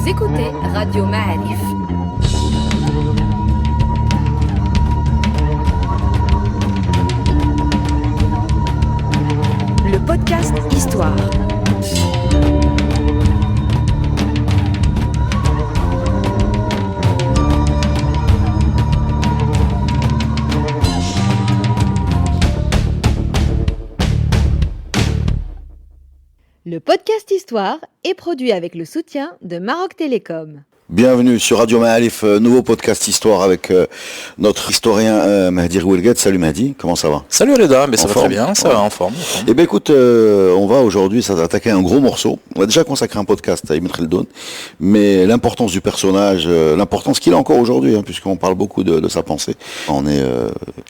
Vous écoutez Radio Ma'arif. Le podcast Histoire. Le podcast Histoire est produit avec le soutien de Maroc Télécom. Bienvenue sur Radio Ma'arif, nouveau podcast Histoire avec notre historien Mahdi Rouelguet. Salut Mahdi, comment ça va? Salut Reda, mais ça va très bien, ça va en forme. Eh bien écoute, on va aujourd'hui s'attaquer à un gros morceau. On a déjà consacré un podcast à Ibn Khaldoun, mais l'importance du personnage, l'importance qu'il a encore aujourd'hui, puisqu'on parle beaucoup de sa pensée. On est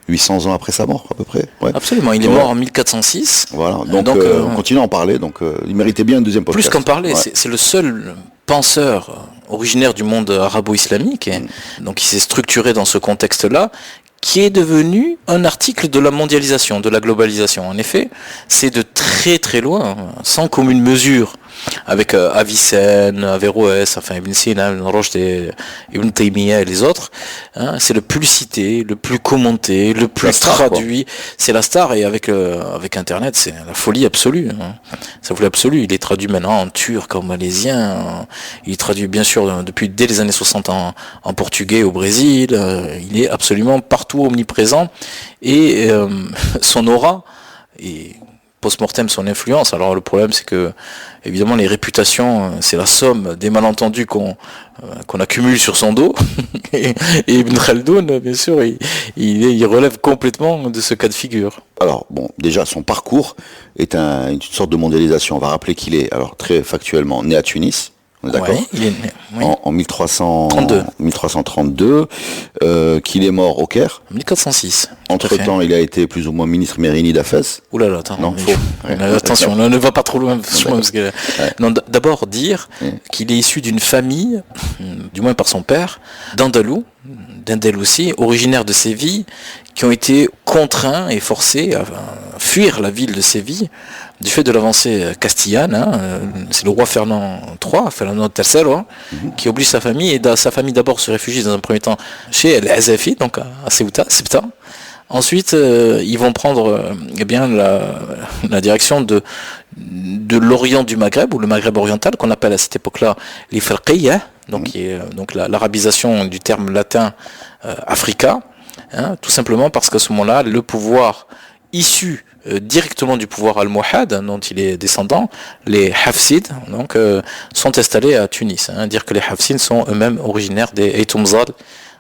800 ans après sa mort à peu près. Ouais. Absolument, il est mort en 1406. Voilà, donc on continue à en parler, donc il méritait bien un deuxième podcast. Plus qu'en parler, c'est le seul penseur originaire du monde arabo-islamique, donc il s'est structuré dans ce contexte-là, qui est devenu un article de la mondialisation, de la globalisation. En effet, c'est de très très loin, sans commune mesure, avec Avicenne, Averroès, enfin Ibn Sina, Ibn Rushd, Ibn Taymiyyah et les autres, c'est le plus cité, le plus commenté, le plus traduit. C'est la star, et avec Internet, c'est la folie absolue. C'est la folie absolue. Il est traduit maintenant en turc, en malaisien, il est traduit bien sûr dès les années 60 en portugais au Brésil. Il est absolument partout omniprésent, et son aura et post-mortem son influence. Alors le problème, c'est que évidemment les réputations, c'est la somme des malentendus qu'on accumule sur son dos. et Ibn Khaldoun, bien sûr, il relève complètement de ce cas de figure. Alors bon, déjà son parcours est une sorte de mondialisation. On va rappeler qu'il est, alors très factuellement, né à Tunis. D'accord. Ouais, il est né, oui. En 1332, qu'il est mort au Caire. 1406. Entre-temps, il a été plus ou moins ministre mérinide à Fès. Ouh là là, attends. Non, faux. Attention, on ne va pas trop loin. Parce que, non, d'abord dire qu'il est issu d'une famille, du moins par son père, d'Andalousie, originaire de Séville, qui ont été contraints et forcés à fuir la ville de Séville du fait de l'avancée castillane. C'est le roi Fernand III, qui oblige sa famille, et sa famille d'abord se réfugie dans un premier temps chez El Azafi, donc à Ceuta. Ensuite, ils vont prendre la direction de l'Orient du Maghreb, ou le Maghreb oriental, qu'on appelle à cette époque-là les Farqiyya, donc l'arabisation du terme latin Africa, tout simplement parce qu'à ce moment-là, le pouvoir issu directement du pouvoir almohade, dont il est descendant, les Hafsides, donc, sont installés à Tunis. Dire que les Hafsides sont eux-mêmes originaires des Eytoumzad,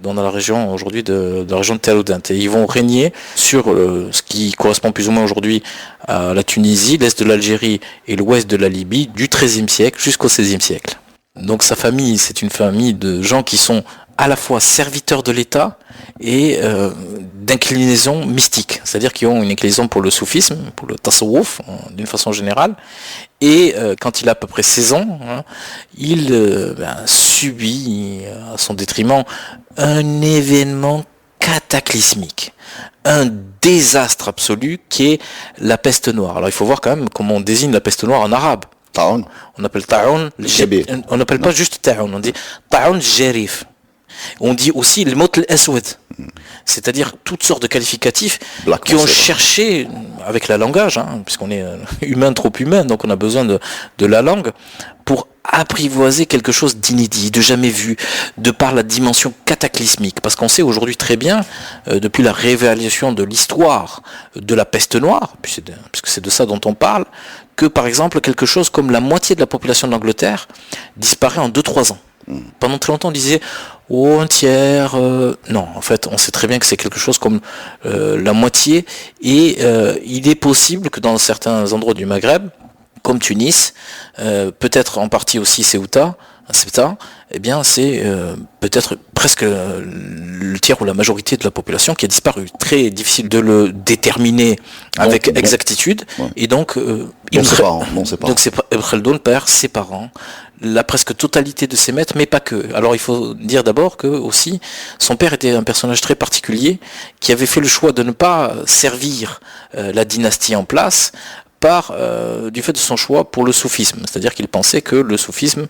dans la région aujourd'hui de la région de Taloudant. Et ils vont régner sur ce qui correspond plus ou moins aujourd'hui à la Tunisie, l'est de l'Algérie et l'ouest de la Libye, du XIIIe siècle jusqu'au XVIe siècle. Donc sa famille, c'est une famille de gens qui sont à la fois serviteurs de l'État et d'inclinaison mystique, c'est-à-dire qu'ils ont une inclinaison pour le soufisme, pour le tasawwuf, d'une façon générale, et quand il a à peu près 16 ans, il subit à son détriment un événement cataclysmique, un désastre absolu qui est la peste noire. Alors il faut voir quand même comment on désigne la peste noire en arabe. Ta'oun. On appelle ta'oun, on n'appelle pas juste ta'oun, on dit ta'oun jarif. On dit aussi le mot al-aswad, c'est-à-dire toutes sortes de qualificatifs qui ont cherché, avec la langage, puisqu'on est humain, trop humain, donc on a besoin de la langue, pour apprivoiser quelque chose d'inédit, de jamais vu, de par la dimension cataclysmique. Parce qu'on sait aujourd'hui très bien, depuis la révélation de l'histoire de la peste noire, puisque c'est de ça dont on parle, que par exemple quelque chose comme la moitié de la population d'Angleterre disparaît en 2-3 ans. Pendant très longtemps on disait un tiers, non, en fait on sait très bien que c'est quelque chose comme la moitié, et il est possible que dans certains endroits du Maghreb, comme Tunis, peut-être en partie aussi Ceuta, eh bien c'est peut-être presque le tiers ou la majorité de la population qui a disparu. Très difficile de le déterminer avec exactitude, et donc Ibn Khaldoun perd ses parents, la presque totalité de ses maîtres, mais pas que. Alors il faut dire d'abord que aussi son père était un personnage très particulier qui avait fait le choix de ne pas servir la dynastie en place du fait de son choix pour le soufisme. C'est-à-dire qu'il pensait que le soufisme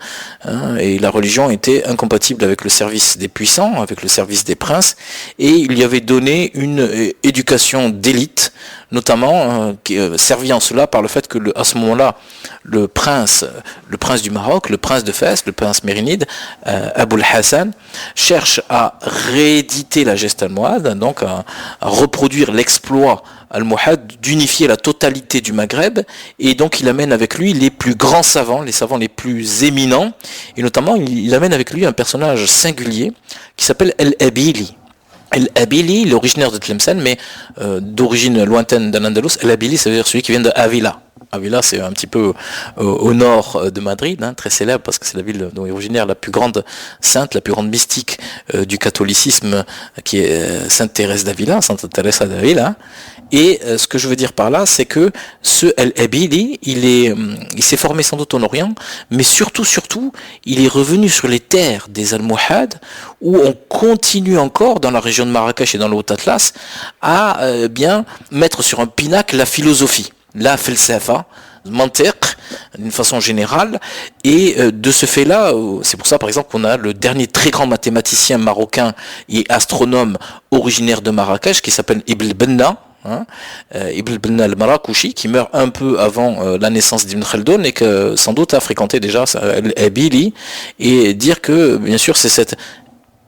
et la religion étaient incompatibles avec le service des puissants, avec le service des princes, et il lui avait donné une éducation d'élite, notamment qui servie en cela par le fait que à ce moment-là, le prince du Maroc, le prince de Fès, le prince mérinide, Aboul Hassan, cherche à rééditer la geste almohade, donc à reproduire l'exploit almohade d'unifier la totalité du Maghreb, et donc il amène avec lui les plus grands savants, les savants les plus éminents, et notamment il amène avec lui un personnage singulier qui s'appelle El-Abili. El-Abili, il est originaire de Tlemcen, mais d'origine lointaine d'Al-Andalus. El-Abili, ça veut dire celui qui vient de Avila. Avila, c'est un petit peu au nord de Madrid, très célèbre parce que c'est la ville dont est originaire la plus grande sainte, la plus grande mystique du catholicisme, qui est Sainte Thérèse d'Avila, Santa Teresa d'Avila. Et ce que je veux dire par là, c'est que ce El-Abili, il s'est formé sans doute en Orient, mais surtout, il est revenu sur les terres des Almohades, où on continue encore, dans la région de Marrakech et dans le Haut-Atlas, à bien mettre sur un pinacle la philosophie, la falsafa, mantiq, d'une façon générale, et de ce fait-là, c'est pour ça par exemple qu'on a le dernier très grand mathématicien marocain et astronome originaire de Marrakech, qui s'appelle Ibn Benna, Ibn Benna al-Marrakouchi, qui meurt un peu avant la naissance d'Ibn Khaldun et que sans doute a fréquenté déjà Al-Abili, et dire que bien sûr c'est cette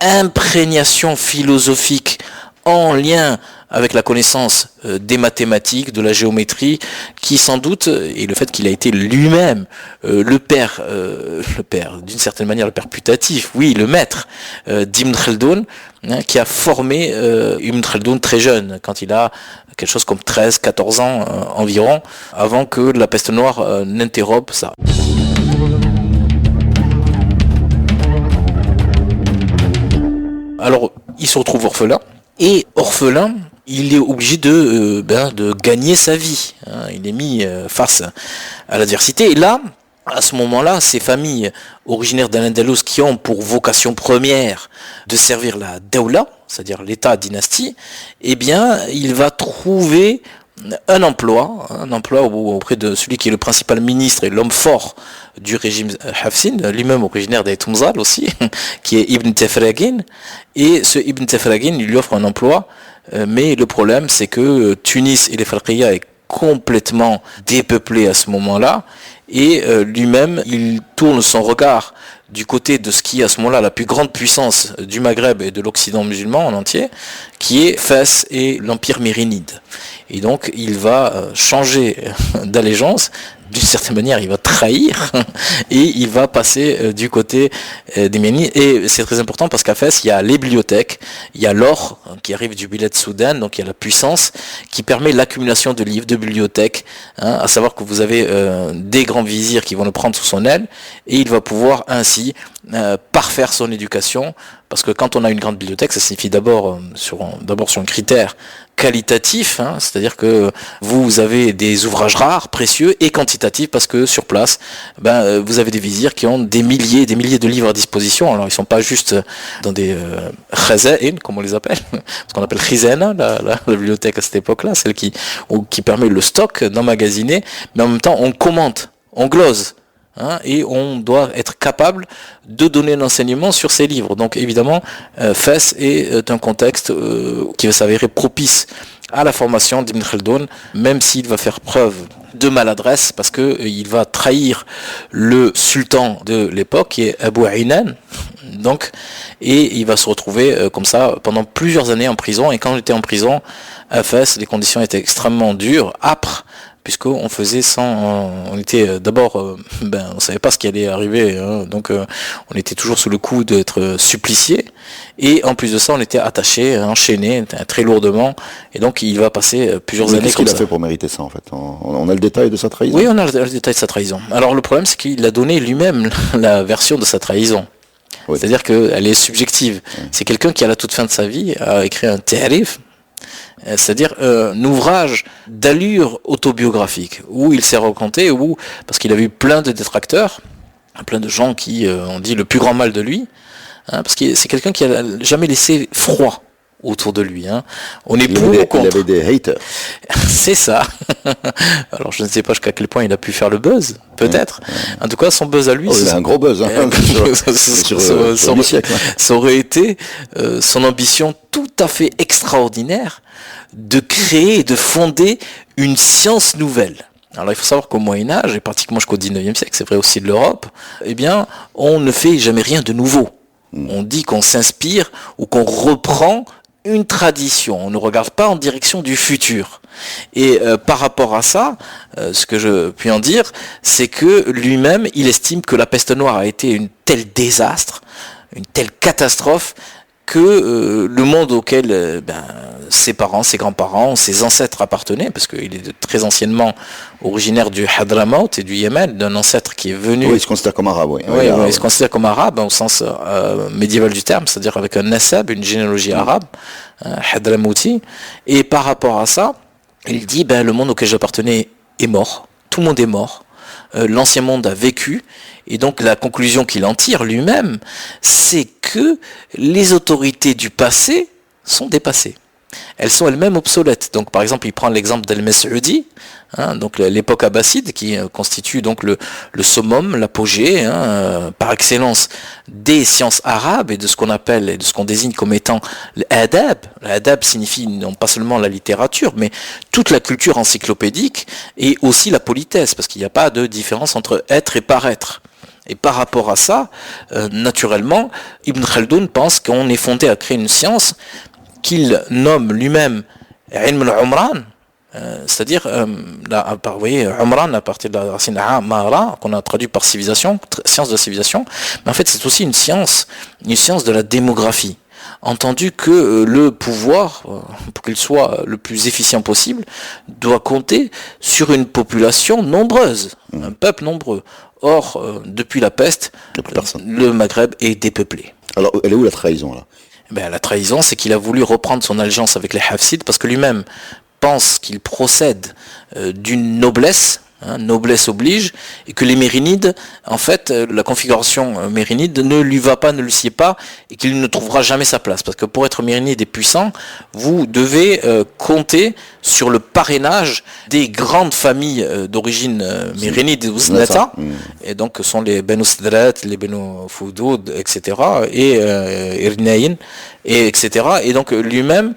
imprégnation philosophique en lien avec la connaissance des mathématiques, de la géométrie, qui sans doute, et le fait qu'il a été lui-même le père, d'une certaine manière le père putatif, oui, le maître d'Ibn Khaldun, qui a formé Ibn Khaldun très jeune, quand il a quelque chose comme 13-14 ans environ, avant que la peste noire n'interrompe ça. Alors, il se retrouve orphelin, et orphelin, il est obligé de gagner sa vie. Il est mis face à l'adversité. Et là, à ce moment-là, ces familles originaires d'Al-Andalus qui ont pour vocation première de servir la Dawla, c'est-à-dire l'État dynastie, eh bien, il va trouver un emploi auprès de celui qui est le principal ministre et l'homme fort du régime Hafsin, lui-même originaire d'Aytoumzal aussi, qui est Ibn Tefragin, et ce Ibn Tefragin, il lui offre un emploi, mais le problème c'est que Tunis et les Falqiyya est complètement dépeuplé à ce moment-là, et lui-même, il tourne son regard du côté de ce qui est à ce moment-là la plus grande puissance du Maghreb et de l'Occident musulman en entier, qui est Fès et l'Empire mérinide. Et donc il va changer d'allégeance, d'une certaine manière il va trahir, et il va passer du côté des Mérinides. Et c'est très important parce qu'à Fès, il y a les bibliothèques, il y a l'or qui arrive du Bilad Soudan, donc il y a la puissance qui permet l'accumulation de livres, de bibliothèques, à savoir que vous avez des grands vizirs qui vont le prendre sous son aile, et il va pouvoir ainsi parfaire son éducation, parce que quand on a une grande bibliothèque, ça signifie d'abord sur un critère qualitatif, c'est-à-dire que vous avez des ouvrages rares, précieux et quantitatifs, parce que sur place, vous avez des vizirs qui ont des milliers de livres à disposition. Alors ils sont pas juste dans des khaza'in, comme on les appelle, ce qu'on appelle khizana, la bibliothèque à cette époque-là, celle qui permet le stock d'emmagasiner, mais en même temps on commente, on glose. Et on doit être capable de donner un enseignement sur ces livres. Donc évidemment, Fès est un contexte qui va s'avérer propice à la formation d'Ibn Khaldun, même s'il va faire preuve de maladresse, parce qu'il va trahir le sultan de l'époque, qui est Abu Aynan, et il va se retrouver comme ça pendant plusieurs années en prison. Et quand il était en prison à Fès, les conditions étaient extrêmement dures, âpres, puisqu'on faisait on était d'abord, on savait pas ce qui allait arriver, donc on était toujours sous le coup d'être supplicié, et en plus de ça on était attaché, enchaîné très lourdement, et donc il va passer plusieurs années comme ça. Qu'est-ce qu'il a fait pour mériter ça en fait? On a le détail de sa trahison? Oui, on a le détail de sa trahison. Alors le problème c'est qu'il a donné lui-même la version de sa trahison. Oui. C'est-à-dire qu'elle est subjective. Oui. C'est quelqu'un qui à la toute fin de sa vie a écrit un ta'rif, c'est-à-dire un ouvrage d'allure autobiographique, où il s'est raconté, parce qu'il avait eu plein de détracteurs, plein de gens qui ont dit le plus grand mal de lui, parce que c'est quelqu'un qui n'a jamais laissé froid autour de lui. Hein. On est Il pour avait, ou il contre. avait des haters. C'est ça. Alors je ne sais pas jusqu'à quel point il a pu faire le buzz, peut-être. En tout cas, son buzz à lui, Il a un gros buzz sur 10 siècles. ça aurait été son ambition tout à fait extraordinaire de créer et de fonder une science nouvelle. Alors il faut savoir qu'au Moyen-Âge, et pratiquement jusqu'au 19e siècle, c'est vrai aussi de l'Europe, eh bien, on ne fait jamais rien de nouveau. On dit qu'on s'inspire ou qu'on reprend une tradition. On ne regarde pas en direction du futur. Et par rapport à ça, ce que je puis en dire, c'est que lui-même, il estime que la peste noire a été une telle désastre, une telle catastrophe, que le monde auquel ses parents, ses grands-parents, ses ancêtres appartenaient, parce qu'il est très anciennement originaire du Hadramaut et du Yémen, d'un ancêtre qui est venu... Oui, il se considère comme arabe, oui. Oui, il se considère comme arabe au sens médiéval du terme, c'est-à-dire avec un nasab, une généalogie arabe, Hadramouti. Et par rapport à ça, il dit, le monde auquel j'appartenais est mort, tout le monde est mort, l'ancien monde a vécu, et donc la conclusion qu'il en tire lui-même, c'est que les autorités du passé sont dépassées. Elles sont elles-mêmes obsolètes. Donc par exemple, il prend l'exemple d'Al-Mas'udi, donc l'époque abbasside, qui constitue donc le summum, l'apogée, par excellence des sciences arabes et de ce qu'on appelle et de ce qu'on désigne comme étant l'adab. L'adab signifie non pas seulement la littérature, mais toute la culture encyclopédique et aussi la politesse, parce qu'il n'y a pas de différence entre être et paraître. Et par rapport à ça, naturellement, Ibn Khaldoun pense qu'on est fondé à créer une science qu'il nomme lui-même Ilm al-Umran, c'est-à-dire, vous voyez, Umran à partir de la racine Amara, qu'on a traduit par civilisation, science de la civilisation, mais en fait c'est aussi une science de la démographie. Entendu que le pouvoir, pour qu'il soit le plus efficient possible, doit compter sur une population nombreuse, un peuple nombreux. Or, depuis la peste, le Maghreb est dépeuplé. Alors, elle est où la trahison là ? La trahison, c'est qu'il a voulu reprendre son alliance avec les Hafsides parce que lui-même pense qu'il procède d'une noblesse, noblesse oblige, et que les Mérinides, en fait, la configuration mérinide ne lui va pas, ne lui sied pas, et qu'il ne trouvera jamais sa place. Parce que pour être Mérinide et puissant, vous devez compter sur le parrainage des grandes familles d'origine mérinide ou Znata, et donc ce sont les Benu Sidrat, les Benu Foudoud, etc., et Irnaïn, et etc. Et donc lui-même,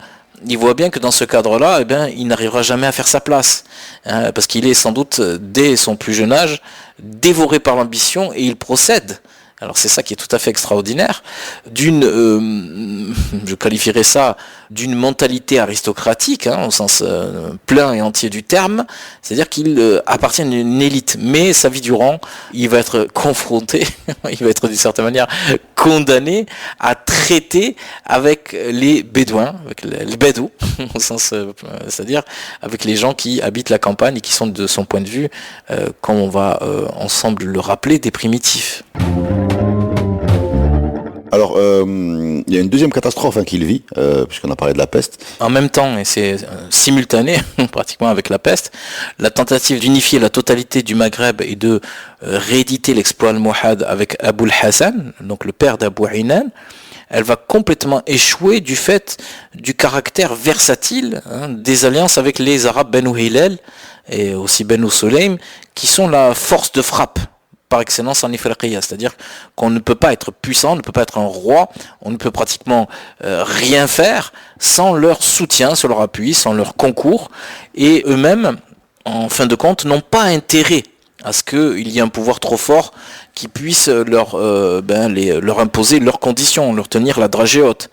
il voit bien que dans ce cadre-là, il n'arrivera jamais à faire sa place, parce qu'il est sans doute, dès son plus jeune âge, dévoré par l'ambition, et il procède. Alors c'est ça qui est tout à fait extraordinaire, je qualifierais ça d'une mentalité aristocratique, au sens plein et entier du terme, c'est-à-dire qu'il appartient à une élite, mais sa vie durant, il va être confronté, il va être d'une certaine manière condamné à traiter avec les bédouins, avec les bédous, au sens, c'est-à-dire avec les gens qui habitent la campagne et qui sont de son point de vue, comme on va ensemble le rappeler, des primitifs. Alors, il y a une deuxième catastrophe qu'il vit, puisqu'on a parlé de la peste. En même temps, et c'est simultané pratiquement avec la peste, la tentative d'unifier la totalité du Maghreb et de rééditer l'exploit almohade avec Abul Hassan, donc le père d'Abu Inan, elle va complètement échouer du fait du caractère versatile des alliances avec les Arabes Benu Hilal et aussi Benu Sulaym, qui sont la force de frappe par excellence en Ifriqiya, c'est-à-dire qu'on ne peut pas être puissant, on ne peut pas être un roi, on ne peut pratiquement rien faire sans leur soutien, sans leur appui, sans leur concours, et eux-mêmes, en fin de compte, n'ont pas intérêt à ce qu'il y ait un pouvoir trop fort qui puisse leur imposer leurs conditions, leur tenir la dragée haute.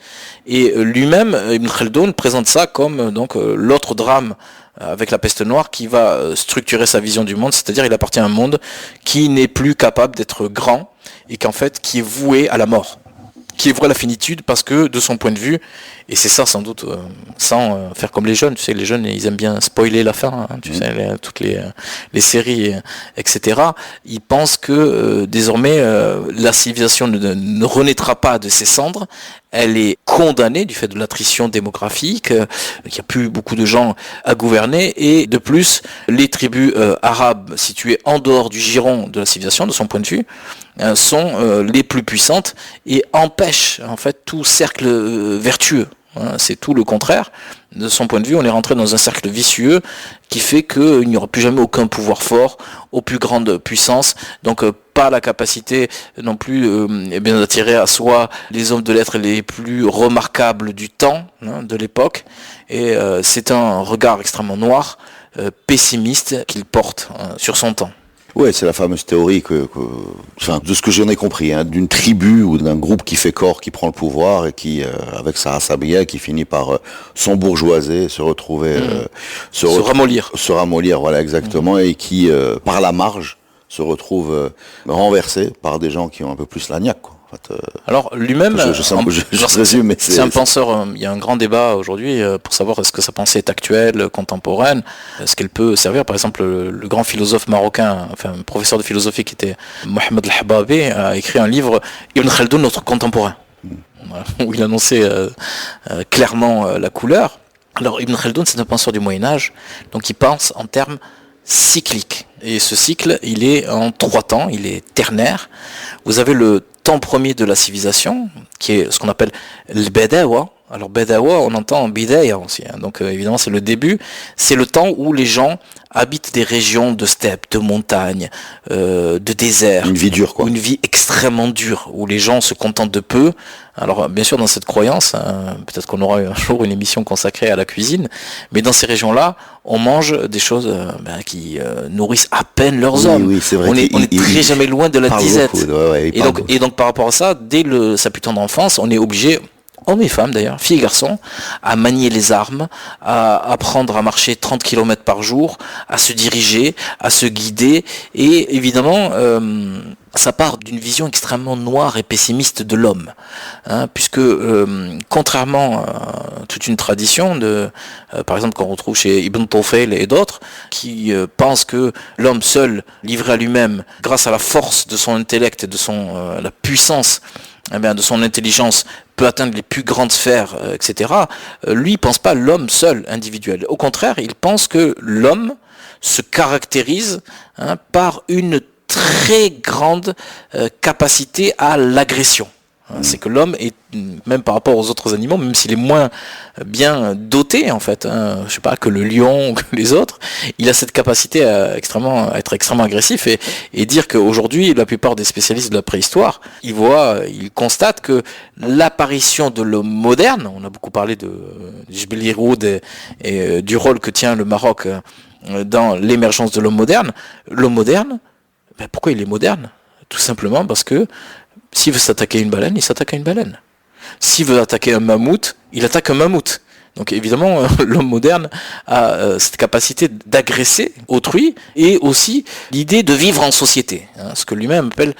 Et lui-même, Ibn Khaldoun présente ça comme l'autre drame avec la peste noire qui va structurer sa vision du monde, c'est-à-dire il appartient à un monde qui n'est plus capable d'être grand et qu'en fait qui est voué à la mort, qui est voué à la finitude parce que de son point de vue, et c'est ça sans doute, sans faire comme les jeunes, tu sais, les jeunes ils aiment bien spoiler la fin, tu sais, toutes les séries, etc. Ils pensent que désormais la civilisation ne renaîtra pas de ses cendres, elle est condamnée du fait de l'attrition démographique, qu'il n'y a plus beaucoup de gens à gouverner, et de plus, les tribus arabes situées en dehors du giron de la civilisation, de son point de vue, sont les plus puissantes et empêchent en fait tout cercle vertueux. hein, c'est tout le contraire. De son point de vue, on est rentré dans un cercle vicieux qui fait qu'il n'y aura plus jamais aucun pouvoir fort, aux plus grandes puissances, donc pas la capacité non plus d'attirer à soi les hommes de lettres les plus remarquables du temps, hein, de l'époque, et c'est un regard extrêmement noir, pessimiste qu'il porte sur son temps. Ouais, c'est la fameuse théorie de ce que j'en ai compris, hein, d'une tribu ou d'un groupe qui fait corps, qui prend le pouvoir et qui, avec sa asabia, qui finit par s'embourgeoiser, se ramollir, voilà, exactement, et qui, par la marge, se retrouve renversé par des gens qui ont un peu plus la niaque, quoi. En fait, alors lui-même, je résume, mais c'est un penseur. Il y a un grand débat aujourd'hui pour savoir est-ce que sa pensée est actuelle, contemporaine, est-ce qu'elle peut servir. Par exemple, le grand philosophe marocain, enfin professeur de philosophie qui était Mohamed El-Hababi, a écrit un livre, Ibn Khaldoun, notre contemporain, où il annonçait clairement la couleur. Alors Ibn Khaldoun, c'est un penseur du Moyen-Âge, donc il pense en termes cycliques. Et ce cycle, il est en 3 temps, il est ternaire. Vous avez le temps premier de la civilisation, qui est ce qu'on appelle le Badawa. Alors Badawa, on entend Bidaya aussi, hein. Donc évidemment c'est le début, c'est le temps où les gens habitent des régions de steppe, de montagne, de désert. Une vie dure, quoi. Une vie extrêmement dure, où les gens se contentent de peu. Alors bien sûr dans cette croyance, hein, peut-être qu'on aura un jour une émission consacrée à la cuisine, mais dans ces régions-là, on mange des choses qui nourrissent à peine leurs hommes. Oui, c'est vrai. On est très jamais loin de la disette. Et donc par rapport à ça, dès sa plus tendre enfance, on est obligé, hommes et femmes d'ailleurs, filles et garçons, à manier les armes, à apprendre à marcher 30 km par jour, à se diriger, à se guider, et évidemment ça part d'une vision extrêmement noire et pessimiste de l'homme, hein, puisque contrairement à toute une tradition par exemple qu'on retrouve chez Ibn Tufayl et d'autres, qui pensent que l'homme seul, livré à lui-même, grâce à la force de son intellect et de la puissance de son intelligence, peut atteindre les plus grandes sphères, etc. Lui, il pense pas l'homme seul, individuel. Au contraire, il pense que l'homme se caractérise par une très grande capacité à l'agression. C'est que l'homme est, même par rapport aux autres animaux, même s'il est moins bien doté en fait, je sais pas, que le lion ou que les autres, il a cette capacité à être extrêmement agressif et dire qu'aujourd'hui, la plupart des spécialistes de la préhistoire, ils constatent que l'apparition de l'homme moderne, on a beaucoup parlé de Jebel Irhoud et du rôle que tient le Maroc dans l'émergence de l'homme moderne, pourquoi il est moderne? Tout simplement parce que s'il veut s'attaquer à une baleine, il s'attaque à une baleine. S'il veut attaquer un mammouth, il attaque un mammouth. Donc évidemment, l'homme moderne a cette capacité d'agresser autrui et aussi l'idée de vivre en société, ce que lui-même appelle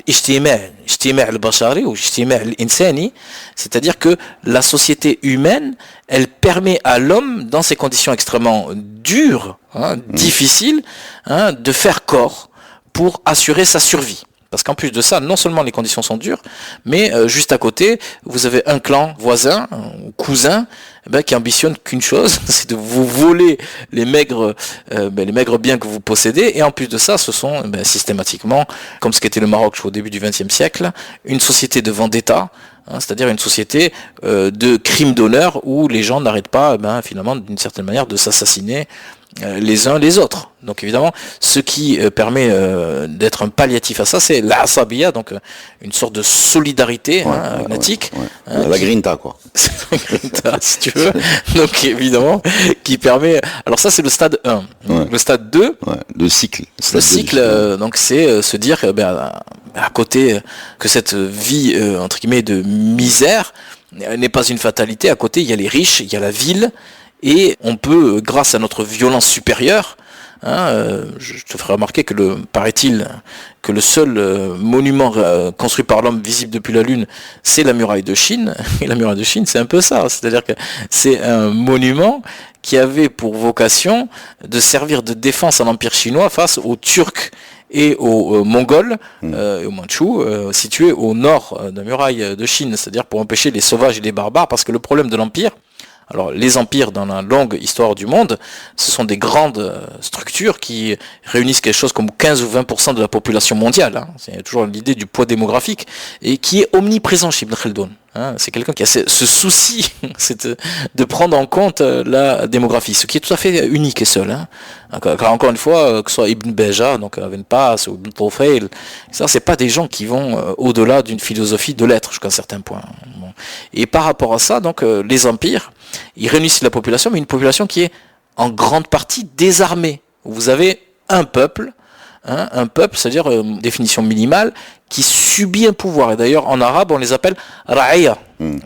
l'ijtima' al-bashari ou l'ijtima' al-insani, c'est-à-dire que la société humaine, elle permet à l'homme, dans ces conditions extrêmement dures, difficiles, de faire corps pour assurer sa survie. Parce qu'en plus de ça, non seulement les conditions sont dures, mais juste à côté, vous avez un clan voisin ou cousin qui ambitionne qu'une chose, c'est de vous voler les maigres biens que vous possédez. Et en plus de ça, ce sont systématiquement, comme ce qu'était le Maroc au début du XXe siècle, une société de vendetta, c'est-à-dire une société de crimes d'honneur où les gens n'arrêtent pas, finalement, d'une certaine manière, de s'assassiner les uns les autres. Donc évidemment, ce qui permet d'être un palliatif à ça, c'est l'asabia, donc une sorte de solidarité agnatique. La grinta, quoi. C'est la grinta, si tu veux. Donc évidemment, qui permet... Alors ça, c'est le stade 1. Le stade 2... le cycle. Le cycle, donc c'est se dire à côté que cette vie, entre guillemets, de misère n'est pas une fatalité. À côté, il y a les riches, il y a la ville, et on peut, grâce à notre violence supérieure, je te ferai remarquer que paraît-il que le seul monument construit par l'homme visible depuis la Lune, c'est la muraille de Chine. Et la muraille de Chine, c'est un peu ça. C'est-à-dire que c'est un monument qui avait pour vocation de servir de défense à l'Empire chinois face aux Turcs et aux Mongols, et aux Mandchous, situés au nord de la muraille de Chine, c'est-à-dire pour empêcher les sauvages et les barbares, parce que le problème de l'Empire, alors les empires dans la longue histoire du monde, ce sont des grandes structures qui réunissent quelque chose comme 15 ou 20% de la population mondiale. C'est toujours l'idée du poids démographique et qui est omniprésent chez Ibn Khaldoun. Hein, c'est quelqu'un qui a ce souci c'est de prendre en compte la démographie, ce qui est tout à fait unique et seul. Hein. Car encore une fois, que ce soit Ibn Beja, donc Ibn Pas ou Ibn Tufayl, ça c'est pas des gens qui vont au-delà d'une philosophie de l'être jusqu'à un certain point. Bon. Et par rapport à ça, donc les empires, ils réunissent la population, mais une population qui est en grande partie désarmée. Vous avez un peuple, c'est-à-dire définition minimale, qui subit un pouvoir. Et d'ailleurs, en arabe, on les appelle ra'aya,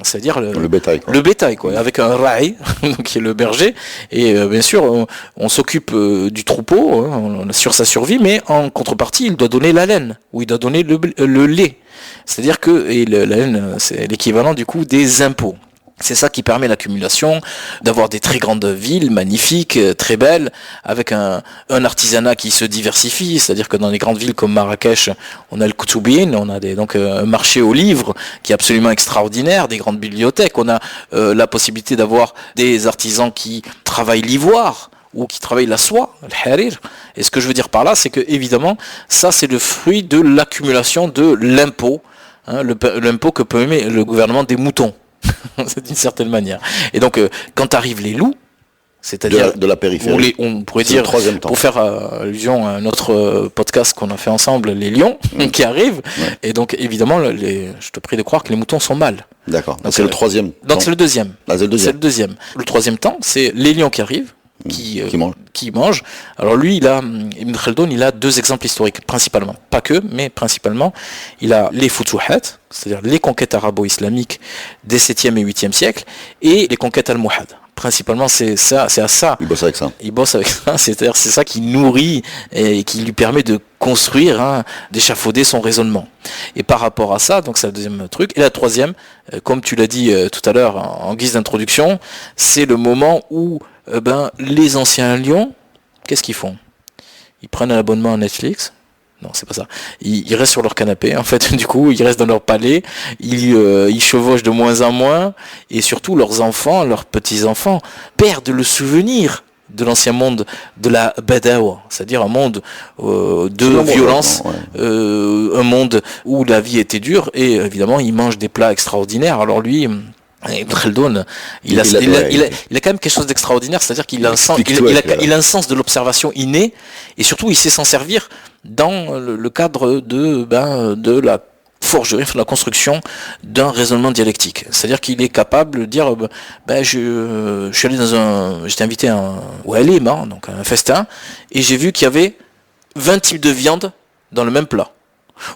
c'est-à-dire le bétail. Le bétail, quoi, avec un ra'i, qui est le berger. Et bien sûr, on s'occupe du troupeau, hein, on assure sa survie, mais en contrepartie, il doit donner la laine, ou il doit donner le lait. C'est-à-dire que la laine, c'est l'équivalent du coup des impôts. C'est ça qui permet l'accumulation, d'avoir des très grandes villes, magnifiques, très belles, avec un artisanat qui se diversifie, c'est-à-dire que dans les grandes villes comme Marrakech, on a le Koutoubine, on a donc un marché aux livres qui est absolument extraordinaire, des grandes bibliothèques, on a la possibilité d'avoir des artisans qui travaillent l'ivoire, ou qui travaillent la soie, le harir. Et ce que je veux dire par là, c'est que évidemment, ça c'est le fruit de l'accumulation de l'impôt, hein, l'impôt que peut aimer le gouvernement des moutons. C'est d'une certaine manière. Et donc, quand arrivent les loups, c'est-à-dire de la périphérie, on pourrait dire, pour faire allusion à notre podcast qu'on a fait ensemble, les lions qui arrivent, et donc évidemment, je te prie de croire que les moutons sont mâles. D'accord. Donc c'est le troisième. Donc c'est le deuxième. Ah, c'est le deuxième. Le troisième temps, c'est les lions qui arrivent, qui mangent. Alors lui, Ibn Khaldun, il a deux exemples historiques, principalement. Pas que, mais principalement. Il a les Futuhat, c'est-à-dire les conquêtes arabo-islamiques des 7e et 8e siècles, et les conquêtes almohades. Principalement, c'est à ça. Il bosse avec ça. C'est-à-dire c'est ça qui nourrit et qui lui permet de construire, d'échafauder son raisonnement. Et par rapport à ça, donc c'est le deuxième truc. Et la troisième, comme tu l'as dit tout à l'heure en guise d'introduction, c'est le moment où les anciens lions, qu'est-ce qu'ils font? Ils prennent un abonnement à Netflix. Non, c'est pas ça. Ils restent sur leur canapé. En fait, du coup, ils restent dans leur palais. Ils chevauchent de moins en moins. Et surtout, leurs enfants, leurs petits-enfants, perdent le souvenir de l'ancien monde de la Badawa. C'est-à-dire un monde de violence, un monde où la vie était dure. Et évidemment, ils mangent des plats extraordinaires. Alors lui... Ibn Khaldun, il a quand même quelque chose d'extraordinaire, c'est-à-dire qu'il a un sens de l'observation inné, et surtout il sait s'en servir dans le cadre de la forgerie, de la construction d'un raisonnement dialectique. C'est-à-dire qu'il est capable de dire, je suis allé j'étais invité à un walima, donc un festin, et j'ai vu qu'il y avait 20 types de viande dans le même plat.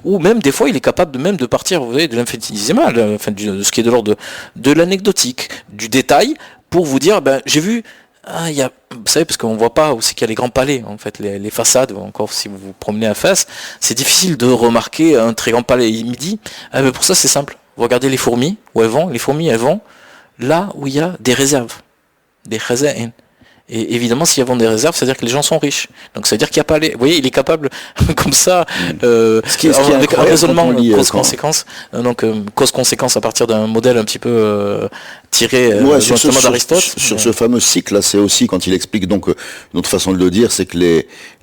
Ou même des fois il est capable de partir, vous voyez, de l'infinitésimal, de ce qui est de l'ordre de l'anecdotique, du détail, pour vous dire, j'ai vu, vous savez, parce qu'on voit pas où c'est qu'il y a les grands palais, en fait, les façades, encore si vous vous promenez à Fès, c'est difficile de remarquer un très grand palais. Il me dit, pour ça c'est simple, vous regardez les fourmis, où elles vont là où il y a des réserves, des khaza'in. Et évidemment, s'il y a des réserves, c'est-à-dire que les gens sont riches. Donc, ça veut dire qu'il n'y a pas les... Vous voyez, il est capable, comme ça, avec un raisonnement cause-conséquence. Donc, cause-conséquence à partir d'un modèle un petit peu tiré justement d'Aristote. Sur ce fameux cycle-là, c'est aussi, quand il explique, donc, une autre façon de le dire, c'est que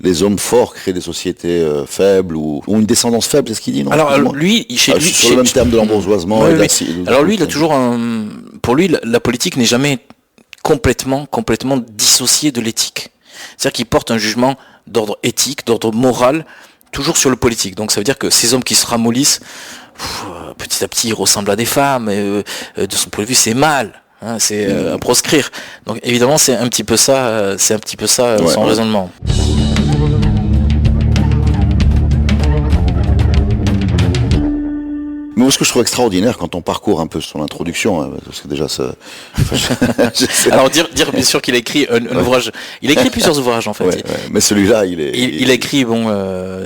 les hommes forts créent des sociétés faibles ou une descendance faible, c'est ce qu'il dit, non? Alors, lui, sur le même terme de l'embourgeoisement. Alors, lui, il a toujours pour lui, la politique n'est jamais complètement dissocié de l'éthique. C'est-à-dire qu'il porte un jugement d'ordre éthique, d'ordre moral, toujours sur le politique. Donc ça veut dire que ces hommes qui se ramollissent, petit à petit, ils ressemblent à des femmes, et, de son point de vue, c'est mal. C'est à proscrire. Donc évidemment, c'est un petit peu ça son raisonnement. Mais moi, ce que je trouve extraordinaire quand on parcourt un peu son introduction, parce que déjà ça... Alors dire bien sûr qu'il a écrit un ouvrage, il a écrit plusieurs ouvrages en fait. Mais celui-là, il a écrit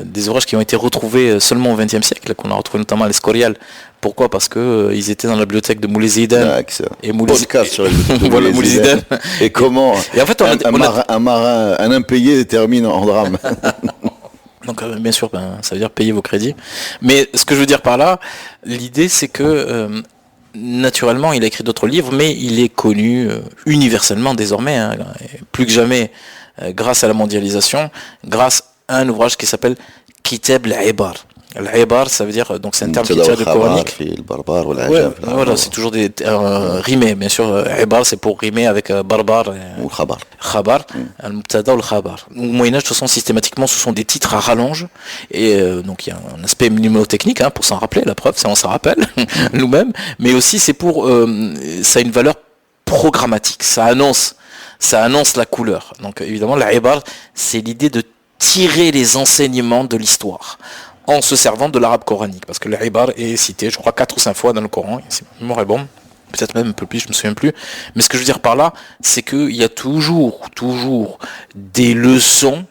des ouvrages qui ont été retrouvés seulement au XXe siècle, qu'on a retrouvé notamment à l'Escorial. Pourquoi? Parce que ils étaient dans la bibliothèque de Moulay Zidane. Et podcast sur la bibliothèque de Moulay Zidane. Et comment et en fait, un marin, un impayé termine en drame. Donc bien sûr, ça veut dire payer vos crédits. Mais ce que je veux dire par là, l'idée c'est que naturellement il a écrit d'autres livres, mais il est connu universellement désormais, plus que jamais, grâce à la mondialisation, grâce à un ouvrage qui s'appelle Kitab al-Ibar. Al-Ibar, ça veut dire, donc c'est un terme qui tient du coranique. Ouais, voilà, c'est toujours des rimés, bien sûr. Ibar, c'est pour rimer avec barbar. Ou khabar. Khabar, al-Mubtada ou le Khabar. Au Moyen-Âge, de toute façon, systématiquement, ce sont des titres à rallonge. Et donc, il y a un aspect mnémotechnique, pour s'en rappeler, la preuve, ça on s'en rappelle, nous-mêmes. Mais aussi, c'est pour, ça a une valeur programmatique. Ça annonce la couleur. Donc, évidemment, l'Ibar, c'est l'idée de tirer les enseignements de l'histoire en se servant de l'arabe coranique, parce que l'Ibar est cité, je crois, 4 ou 5 fois dans le Coran, c'est mémoire est bon, peut-être même un peu plus, je me souviens plus, mais ce que je veux dire par là, c'est qu'il y a toujours des leçons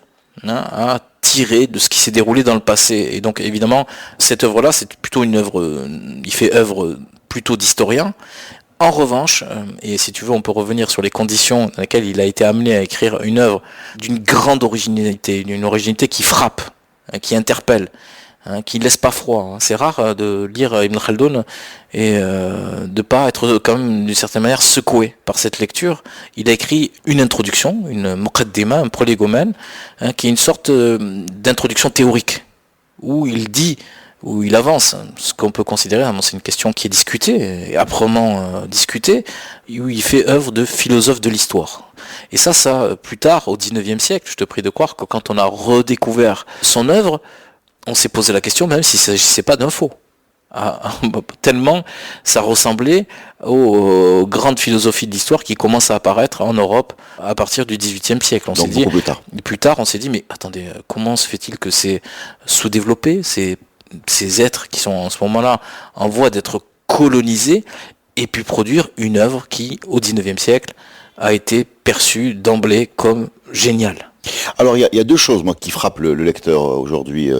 à tirer de ce qui s'est déroulé dans le passé, et donc évidemment, cette œuvre-là, c'est plutôt une œuvre, il fait œuvre plutôt d'historien. En revanche, et si tu veux, on peut revenir sur les conditions dans lesquelles il a été amené à écrire une œuvre d'une grande originalité, d'une originalité qui frappe, qui interpelle, qui ne laisse pas froid. C'est rare de lire Ibn Khaldoun et de pas être quand même d'une certaine manière secoué par cette lecture. Il a écrit une introduction, une muqaddima, un prolégomène, qui est une sorte d'introduction théorique, où il avance, ce qu'on peut considérer, c'est une question qui est discutée, et âprement discutée, où il fait œuvre de philosophe de l'histoire. Et ça, plus tard, au XIXe siècle, je te prie de croire que quand on a redécouvert son œuvre, on s'est posé la question, même s'il ne s'agissait pas d'un faux. Tellement ça ressemblait aux grandes philosophies de l'histoire qui commencent à apparaître en Europe à partir du XVIIIe siècle. Plus tard, on s'est dit, mais attendez, comment se fait-il que c'est sous-développé, ces êtres qui sont en ce moment-là en voie d'être colonisés, et puis produire une œuvre qui, au XIXe siècle, a été perçue d'emblée comme géniale. Alors il y a deux choses moi qui frappent le lecteur aujourd'hui,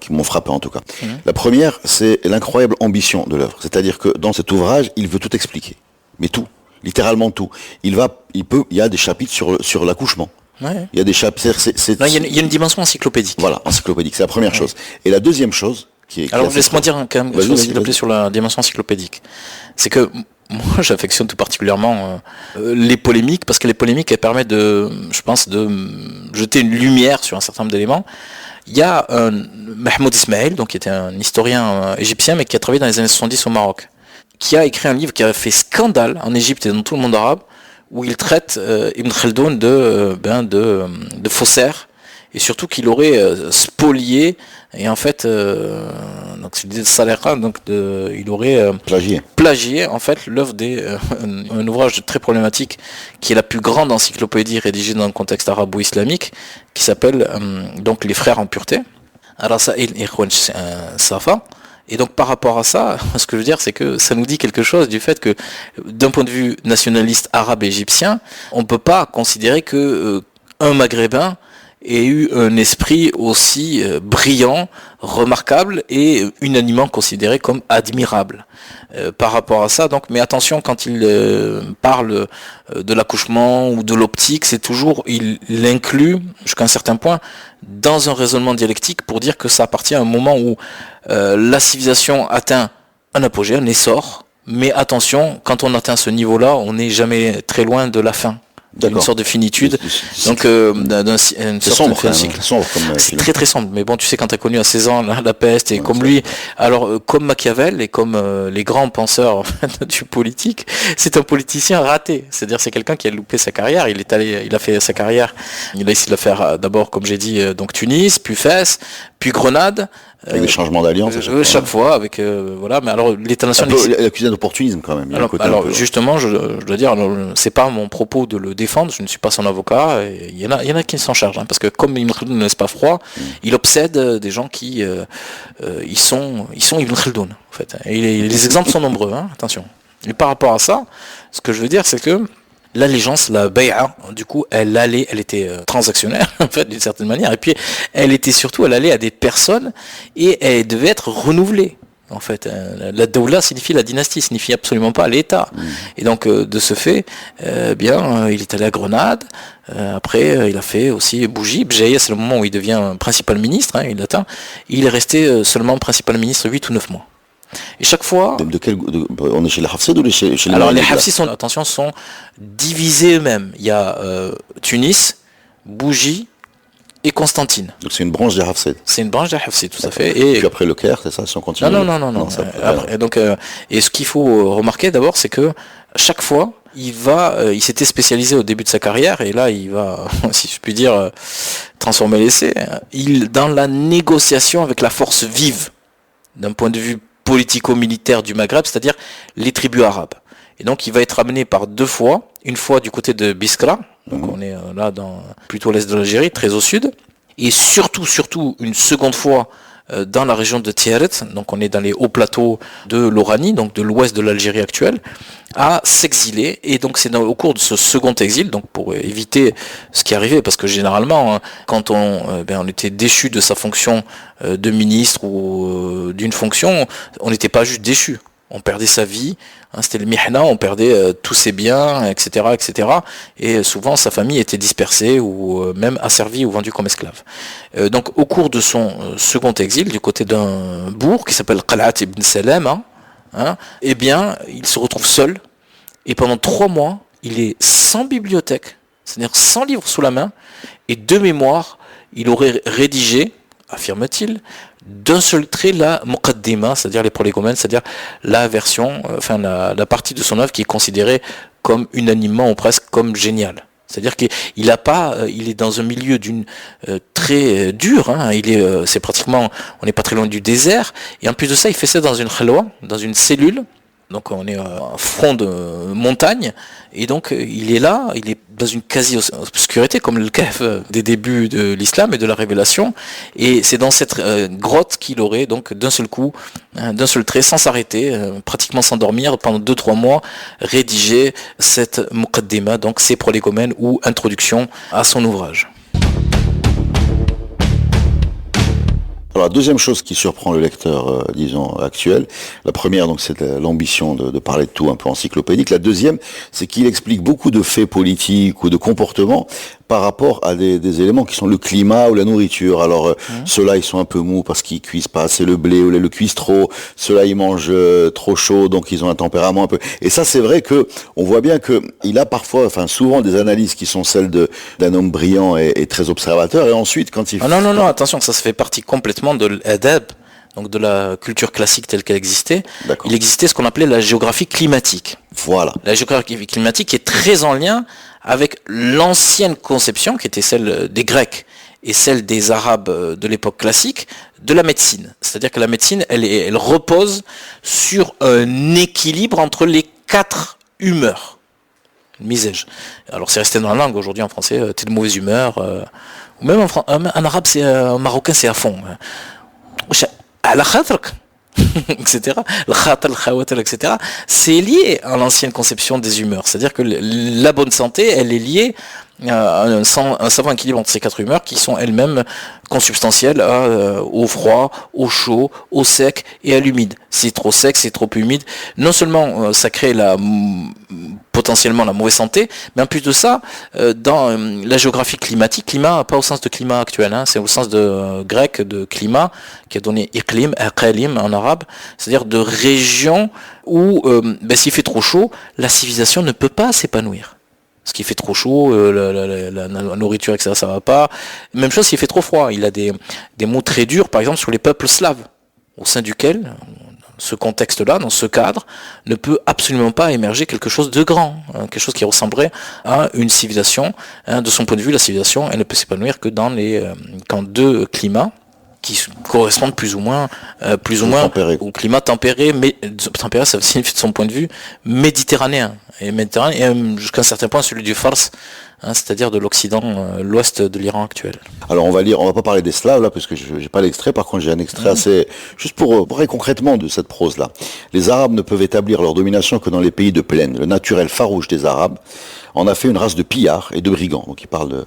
qui m'ont frappé en tout cas. La première, c'est l'incroyable ambition de l'œuvre. C'est-à-dire que dans cet ouvrage, il veut tout expliquer, mais tout, littéralement tout. Il y a des chapitres sur l'accouchement. Ouais. Il y a des chapitres. Il y a une dimension encyclopédique. Voilà, encyclopédique. C'est la première chose. Et la deuxième chose alors laisse-moi dire quand même quelque chose s'il te plaît sur la dimension encyclopédique. C'est que moi j'affectionne tout particulièrement les polémiques, parce que les polémiques elles permettent de jeter une lumière sur un certain nombre d'éléments. Il y a Mahmoud Ismail, donc qui était un historien égyptien mais qui a travaillé dans les années 70 au Maroc, qui a écrit un livre qui a fait scandale en Égypte et dans tout le monde arabe, où il traite Ibn Khaldoun de faussaire, et surtout qu'il aurait spolié, et en fait donc c'est l'idée de Salera, donc il aurait plagié en fait l'œuvre un ouvrage très problématique qui est la plus grande encyclopédie rédigée dans le contexte arabo-islamique, qui s'appelle donc les Frères en pureté, Rasail Ikhwan Safa. Et donc par rapport à ça, ce que je veux dire, c'est que ça nous dit quelque chose du fait que d'un point de vue nationaliste arabe et égyptien, on ne peut pas considérer que un maghrébin ait eu un esprit aussi brillant, remarquable et unanimement considéré comme admirable. Par rapport à ça, donc, mais attention, quand il parle de l'accouchement ou de l'optique, c'est toujours, il l'inclut jusqu'à un certain point dans un raisonnement dialectique pour dire que ça appartient à un moment où la civilisation atteint un apogée, un essor, mais attention, quand on atteint ce niveau-là, on n'est jamais très loin de la fin. Une sorte de finitude, donc une sorte de cycle. C'est très très sombre, mais bon, tu sais, quand tu as connu à 16 ans la peste, et comme lui, alors comme Machiavel et comme les grands penseurs du politique, c'est un politicien raté, c'est-à-dire c'est quelqu'un qui a loupé sa carrière. Il a fait sa carrière, il a essayé de la faire d'abord, comme j'ai dit, donc Tunis, puis Fès, puis Grenade. Avec des changements d'alliance chaque fois, avec voilà, mais alors l'État national. L'accusé d'opportunisme quand même. Alors justement, je dois dire, c'est pas mon propos de le défendre, je ne suis pas son avocat. Et il y en a qui s'en chargent, parce que comme Ibn Khaldoun ne laisse pas froid, il obsède des gens qui ils sont Ibn Khaldoun en fait. Et les exemples sont nombreux, attention. Et par rapport à ça, ce que je veux dire, c'est que l'allégeance, la bay'a, du coup, elle était transactionnaire, en fait, d'une certaine manière, et puis elle allait à des personnes, et elle devait être renouvelée. En fait, la Dawla signifie la dynastie, signifie absolument pas l'État. Et donc, de ce fait, il est allé à Grenade. Après, il a fait aussi Bougie. Bjaïa, c'est le moment où il devient principal ministre. Il est resté seulement principal ministre 8 ou 9 mois. Et chaque fois... on est chez les Hafsides ou chez les... Alors les Hafsides sont divisés eux-mêmes. Il y a Tunis, Bougie et Constantine. Donc c'est une branche des Hafsid. C'est une branche des Hafsid, tout à fait. Et puis après le Caire, c'est ça, si on continue. Non. Après, donc, et ce qu'il faut remarquer d'abord, c'est que chaque fois, il s'était spécialisé au début de sa carrière, et là, il va, si je puis dire, transformer l'essai, dans la négociation avec la force vive, d'un point de vue politico-militaire du Maghreb, c'est-à-dire les tribus arabes. Et donc, il va être amené par 2 fois, une fois du côté de Biskra, donc on est là dans plutôt l'est de l'Algérie, très au sud, et surtout, une seconde fois dans la région de Tiaret, donc on est dans les hauts plateaux de l'Oranie, donc de l'ouest de l'Algérie actuelle, à s'exiler. Et donc c'est au cours de ce second exil, donc pour éviter ce qui arrivait, parce que généralement, quand on était déchu de sa fonction de ministre ou d'une fonction, on n'était pas juste déchu. On perdait sa vie, c'était le mihna, on perdait tous ses biens, etc., etc. Et souvent, sa famille était dispersée ou même asservie ou vendue comme esclave. Donc, au cours de son second exil, du côté d'un bourg qui s'appelle Qalat ibn Salam, eh bien, il se retrouve seul. Et pendant 3 mois, il est sans bibliothèque, c'est-à-dire sans livre sous la main, et de mémoire, il aurait rédigé, affirme-t-il, d'un seul trait la muqaddima, c'est-à-dire les prolégomènes, c'est-à-dire la version, la partie de son œuvre qui est considérée comme unanimement ou presque comme géniale. C'est-à-dire qu'il il est dans un milieu très dur, c'est pratiquement, on n'est pas très loin du désert, et en plus de ça, il fait ça dans une khalwa, dans une cellule. Donc on est en front de montagne, et donc il est là, il est dans une quasi-obscurité comme le Kahf des débuts de l'islam et de la révélation, et c'est dans cette grotte qu'il aurait donc d'un seul coup, d'un seul trait, sans s'arrêter, pratiquement sans dormir, pendant 2-3 mois, rédigé cette muqaddima, donc ses prolégomènes ou introduction à son ouvrage. Alors, la deuxième chose qui surprend le lecteur, actuel, la première, donc, c'est l'ambition de parler de tout un peu encyclopédique. La deuxième, c'est qu'il explique beaucoup de faits politiques ou de comportements par rapport à des éléments qui sont le climat ou la nourriture. Alors, ceux-là, ils sont un peu mous parce qu'ils cuisent pas assez le blé ou le cuisent trop. Ceux-là, ils mangent trop chaud, donc ils ont un tempérament un peu. Et ça, c'est vrai que on voit bien que il a parfois, souvent des analyses qui sont celles d'un homme brillant et très observateur. Et ensuite, quand il... Non, attention, ça fait partie complètement de l'adab, donc de la culture classique telle qu'elle existait. D'accord. Il existait ce qu'on appelait la géographie climatique. Voilà. La géographie climatique est très en lien avec l'ancienne conception, qui était celle des Grecs et celle des Arabes de l'époque classique, de la médecine. C'est-à-dire que la médecine, elle repose sur un équilibre entre les 4 humeurs. Misège. Alors c'est resté dans la langue aujourd'hui en français, t'es de mauvaise humeur, ou même en arabe, en marocain, c'est à fond. À la khatrak, etc. Le khatal, le khawatal, etc. C'est lié à l'ancienne conception des humeurs. C'est-à-dire que la bonne santé, elle est liée à un savant équilibre entre ces 4 humeurs qui sont elles-mêmes consubstantielles au froid, au chaud, au sec et à l'humide. C'est trop sec, c'est trop humide. Non seulement ça crée potentiellement la mauvaise santé, mais en plus de ça, dans la géographie climatique, climat pas au sens de climat actuel, c'est au sens de grec de climat qui a donné iqlim, aqalim en arabe, c'est-à-dire de régions où s'il fait trop chaud, la civilisation ne peut pas s'épanouir. Ce qui fait trop chaud, la nourriture, etc., ça va pas. Même chose s'il fait trop froid. Il a des mots très durs, par exemple, sur les peuples slaves, au sein duquel, ce contexte-là, dans ce cadre, ne peut absolument pas émerger quelque chose de grand, quelque chose qui ressemblerait à une civilisation. De son point de vue, la civilisation, elle ne peut s'épanouir que dans quand 2 climats qui correspondent plus ou moins au climat tempéré, mais tempéré, ça signifie de son point de vue méditerranéen, et jusqu'à un certain point celui du Fars, c'est-à-dire de l'Occident, l'ouest de l'Iran actuel. Alors on va pas parler des Slaves là, parce que j'ai pas l'extrait, par contre j'ai un extrait assez, juste pour parler concrètement de cette prose là. Les Arabes ne peuvent établir leur domination que dans les pays de plaine. Le naturel farouche des Arabes en a fait une race de pillards et de brigands. Donc il parle de...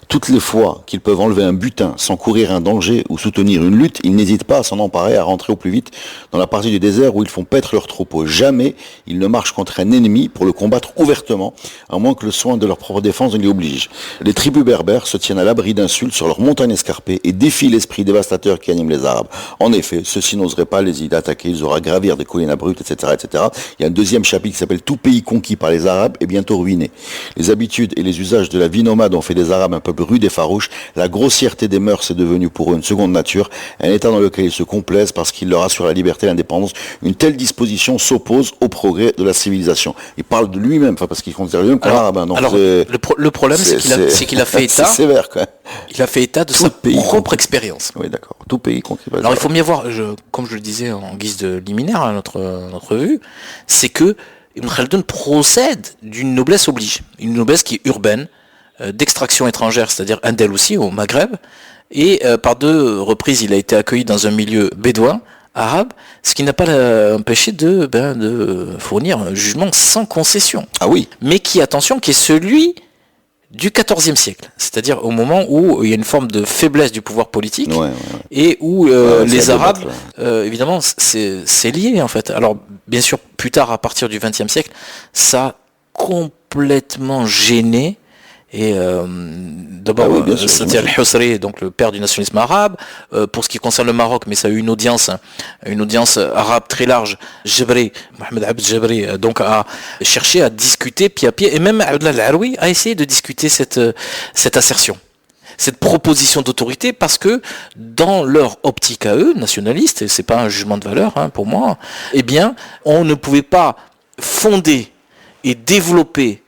Toutes les fois qu'ils peuvent enlever un butin sans courir un danger ou soutenir une lutte, ils n'hésitent pas à s'en emparer, à rentrer au plus vite dans la partie du désert où ils font paître leurs troupeaux. Jamais ils ne marchent contre un ennemi pour le combattre ouvertement, à moins que le soin de leur propre défense ne l'y oblige. Les tribus berbères se tiennent à l'abri d'insultes sur leurs montagnes escarpées et défient l'esprit dévastateur qui anime les Arabes. En effet, ceux-ci n'oseraient pas les y attaquer, ils auraient à gravir des collines abruptes, etc., etc. Il y a un deuxième chapitre qui s'appelle « Tout pays conquis par les Arabes est bientôt ruiné ». Les habitudes et les usages de la vie nomade ont fait des Arabes un peuple rude et farouche. La grossièreté des mœurs est devenue pour eux une seconde nature, un état dans lequel ils se complaisent parce qu'il leur assure la liberté et l'indépendance. Une telle disposition s'oppose au progrès de la civilisation. Il parle de lui-même, parce qu'il considère lui-même comme arabe. Le problème, c'est qu'il a fait état. C'est sévère, quoi. Il a fait état de sa propre expérience. Oui, d'accord. Tout pays conquis. Alors il faut bien voir, comme je le disais en guise de liminaire à notre vue, c'est que Ibn Khaldun procède d'une noblesse oblige, une noblesse qui est urbaine, d'extraction étrangère, c'est-à-dire andalousie au Maghreb, et par 2 reprises il a été accueilli dans un milieu bédouin, arabe, ce qui n'a pas empêché de fournir un jugement sans concession. Ah oui. Mais qui est celui du XIVe siècle, c'est-à-dire au moment où il y a une forme de faiblesse du pouvoir politique, et où les Arabes, évidemment, c'est lié en fait. Alors bien sûr, plus tard, à partir du XXe siècle, ça a complètement gêné. Et d'abord, c'était Al-Husri, donc le père du nationalisme arabe. Pour ce qui concerne le Maroc, mais ça a eu une audience arabe très large. Mohamed Abd Jabri, donc a cherché à discuter pied à pied, et même Abdallah Al-Aroui a essayé de discuter cette assertion, cette proposition d'autorité, parce que dans leur optique à eux, nationalistes, et c'est pas un jugement de valeur pour moi, eh bien, on ne pouvait pas fonder et développer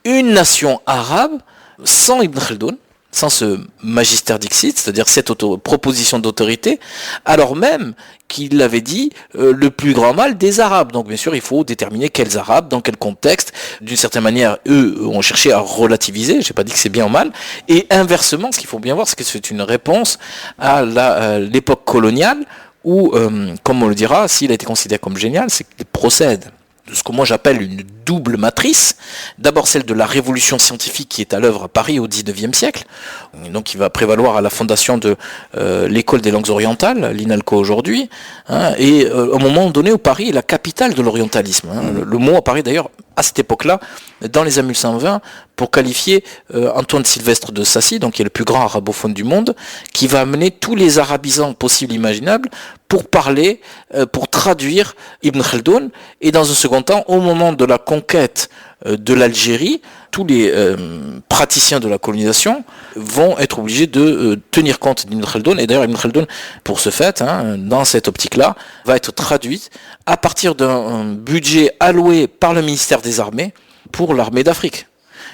une nation arabe sans Ibn Khaldun, sans ce magistère dixit, c'est-à-dire cette proposition d'autorité, alors même qu'il avait dit le plus grand mal des Arabes. Donc bien sûr, il faut déterminer quels Arabes, dans quel contexte. D'une certaine manière, eux ont cherché à relativiser, je n'ai pas dit que c'est bien ou mal, et inversement, ce qu'il faut bien voir, c'est que c'est une réponse à l'époque coloniale, où, comme on le dira, s'il a été considéré comme génial, c'est qu'il procède de ce que moi j'appelle une double matrice. D'abord celle de la révolution scientifique qui est à l'œuvre à Paris au XIXe siècle, et donc qui va prévaloir à la fondation de l'école des langues orientales, l'INALCO aujourd'hui, et au moment donné où Paris est la capitale de l'orientalisme. Le mot apparaît d'ailleurs à cette époque-là, dans les années 1920, pour qualifier Antoine Sylvestre de Sacy, donc qui est le plus grand arabophone du monde, qui va amener tous les arabisants possibles et imaginables pour parler, pour traduire Ibn Khaldun, et dans un second temps, au moment de la conquête de l'Algérie, tous les praticiens de la colonisation vont être obligés de tenir compte d'Ibn Khaldun, et d'ailleurs Ibn Khaldun, pour ce fait, dans cette optique-là, va être traduite à partir d'un budget alloué par le ministère des Armées pour l'armée d'Afrique.